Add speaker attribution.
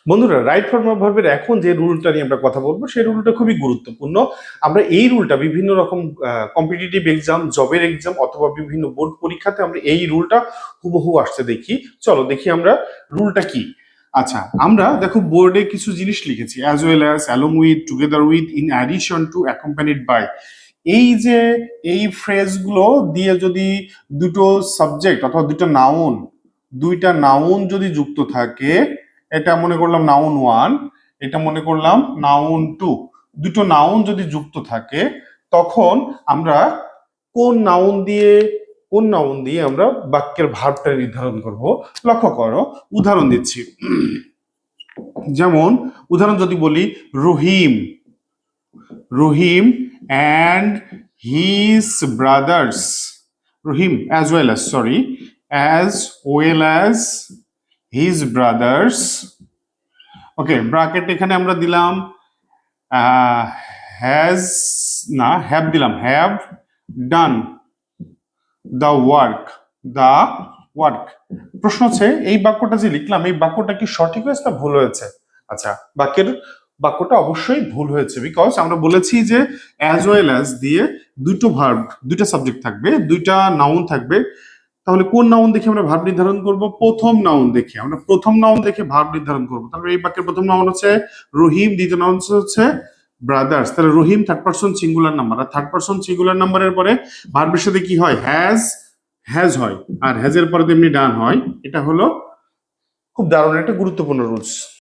Speaker 1: বন্ধুরা, right form of ভার্বের এখন যে রুলটা নিয়ে আমরা কথা বলবো সেই রুলটা খুবই গুরুত্বপূর্ণ। আমরা এই রুলটা বিভিন্ন রকম কম্পিটিটিভ এক্সাম, জবের এক্সাম অথবা বিভিন্ন বোর্ড পরীক্ষাতে আমরা এই রুলটা হুবহু আসতে দেখি। চলো দেখি আমরা রুলটা কি। আচ্ছা, আমরা দেখো বোর্ডে কিছু জিনিস লিখেছি, as well as, along with, together with, in addition to, accompanied by. এই যে এই ফ্রেজগুলো দিয়ে যদি দুটো সাবজেক্ট অথবা দুইটা নাউন যদি যুক্ত থাকে, এটা মনে করলাম নাউন ওয়ান, এটা মনে করলাম নাউন টু, দুটো নাউন যদি যুক্ত থাকে তখন আমরা কোন নাউন দিয়ে আমরা বাক্যের ভার্বটা নির্ধারণ করব। লক্ষ্য করো, উদাহরণ দিচ্ছি। যেমন উদাহরণ যদি বলি, Rahim Rahim and his brothers, Rahim as well as, as well as his brothers. Okay, bracket এখানে আমরা দিলাম হ্যাজ, না হ্যাভ দিলাম, have done the work, the work. প্রশ্ন হচ্ছে এই বাক্যটা যে লিখলাম এই বাক্যটা কি সঠিক হয়েছে না ভুল হয়েছে? আচ্ছা, বাক্যটা অবশ্যই ভুল হয়েছে, বিকজ আমরা বলেছি যে অ্যাজ ওয়েল অ্যাজ দিয়ে দুটো ভার্ব, দুইটা সাবজেক্ট থাকবে, দুইটা নাউন থাকবে। তাহলে কোন নাউন দেখে আমরা ভার্ব নির্ধারণ করব? প্রথম নাউন দেখে আমরা ভার্ব নির্ধারণ করব। তাহলে এই বাক্যের প্রথম নাউন হচ্ছে রহিম, দ্বিতীয় নাউন হচ্ছে ব্রাদার্স। তাহলে রহিম থার্ড পারসন সিঙ্গুলার নাম্বার, আর থার্ড পারসন সিঙ্গুলার নাম্বারের পরে ভার্বের সাথে কি হয়? হ্যাজ হয়, আর হ্যাজের পরে তেমনি ডান হয়। এটা হলো খুব দারুণ একটা গুরুত্বপূর্ণ রুলস।